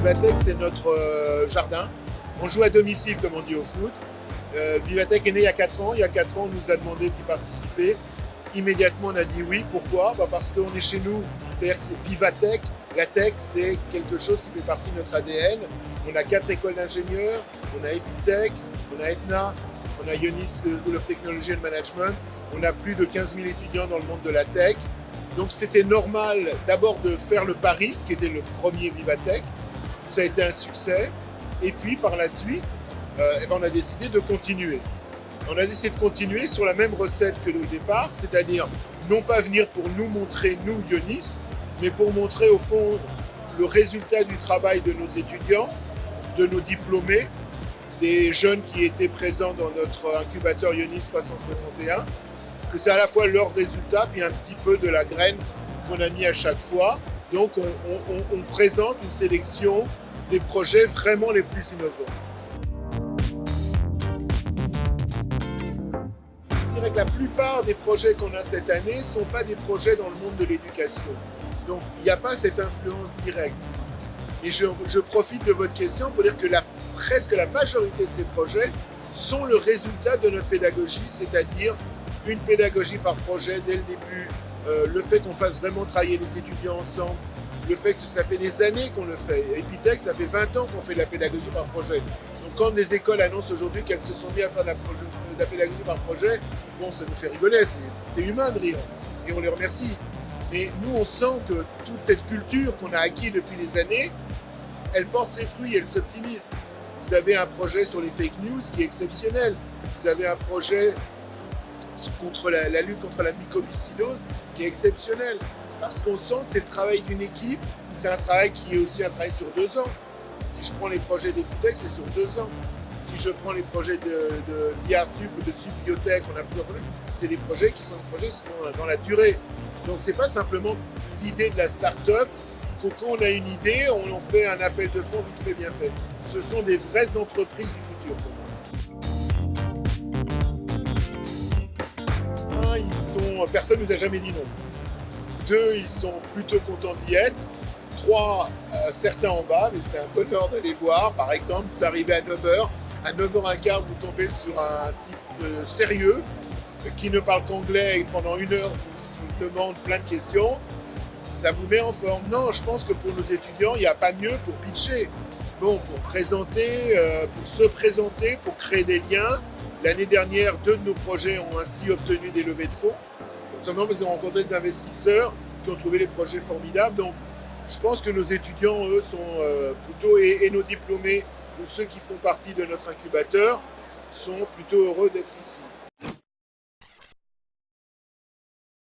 Vivatech, c'est notre jardin. On joue à domicile, comme on dit au foot. Vivatech est né il y a 4 ans. Il y a 4 ans, on nous a demandé d'y participer. Immédiatement, on a dit oui. Pourquoi? Parce qu'on est chez nous. C'est-à-dire que c'est Vivatech. La tech, c'est quelque chose qui fait partie de notre ADN. On a 4 écoles d'ingénieurs. On a Epitech, on a Etna, on a Ionis School of Technology and Management. On a plus de 15 000 étudiants dans le monde de la tech. Donc c'était normal d'abord de faire le pari, qui était le premier Vivatech. Ça a été un succès. Et puis par la suite, on a décidé de continuer. On a décidé de continuer sur la même recette que au départ, c'est-à-dire non pas venir pour nous montrer, nous, Ionis, mais pour montrer au fond le résultat du travail de nos étudiants, de nos diplômés, des jeunes qui étaient présents dans notre incubateur Ionis 361, que c'est à la fois leur résultat, puis un petit peu de la graine qu'on a mis à chaque fois. Donc on présente une sélection des projets vraiment les plus innovants. Je dirais que la plupart des projets qu'on a cette année ne sont pas des projets dans le monde de l'éducation. Donc il n'y a pas cette influence directe. Et je profite de votre question pour dire que presque la majorité de ces projets sont le résultat de notre pédagogie, c'est-à-dire une pédagogie par projet dès le début, le fait qu'on fasse vraiment travailler les étudiants ensemble, le fait que ça fait des années qu'on le fait. Epitech, ça fait 20 ans qu'on fait de la pédagogie par projet. Donc quand des écoles annoncent aujourd'hui qu'elles se sont mises à faire de la pédagogie par projet, bon, ça nous fait rigoler, c'est humain de rire, et on les remercie. Mais nous, on sent que toute cette culture qu'on a acquise depuis des années, elle porte ses fruits, elle s'optimise. Vous avez un projet sur les fake news qui est exceptionnel. Vous avez un projet contre la lutte contre la mycoviscidose qui est exceptionnel. Parce qu'on sent que c'est le travail d'une équipe, c'est un travail qui est aussi un travail sur 2 ans. Si je prends les projets d'Epitech, c'est sur 2 ans. Si je prends les projets d'IARSUP ou de Subbiotech, on a plusieurs projets, c'est des projets qui sont dans la durée. Donc c'est pas simplement l'idée de la start-up, quand on a une idée, on en fait un appel de fonds vite fait, bien fait. Ce sont des vraies entreprises du futur pour moi. Personne ne nous a jamais dit non. 2, ils sont plutôt contents d'y être. 3, certains en bas, mais c'est un bonheur de les voir. Par exemple, vous arrivez à 9h, à 9h15, vous tombez sur un type sérieux qui ne parle qu'anglais et pendant 1 heure vous demande plein de questions. Ça vous met en forme. Non, je pense que pour nos étudiants, il n'y a pas mieux pour pitcher. Bon, pour se présenter, pour créer des liens. L'année dernière, 2 de nos projets ont ainsi obtenu des levées de fonds. Notamment, ils ont rencontré des investisseurs qui ont trouvé les projets formidables. Donc, je pense que nos étudiants, eux, sont plutôt, et nos diplômés, ou ceux qui font partie de notre incubateur, sont plutôt heureux d'être ici.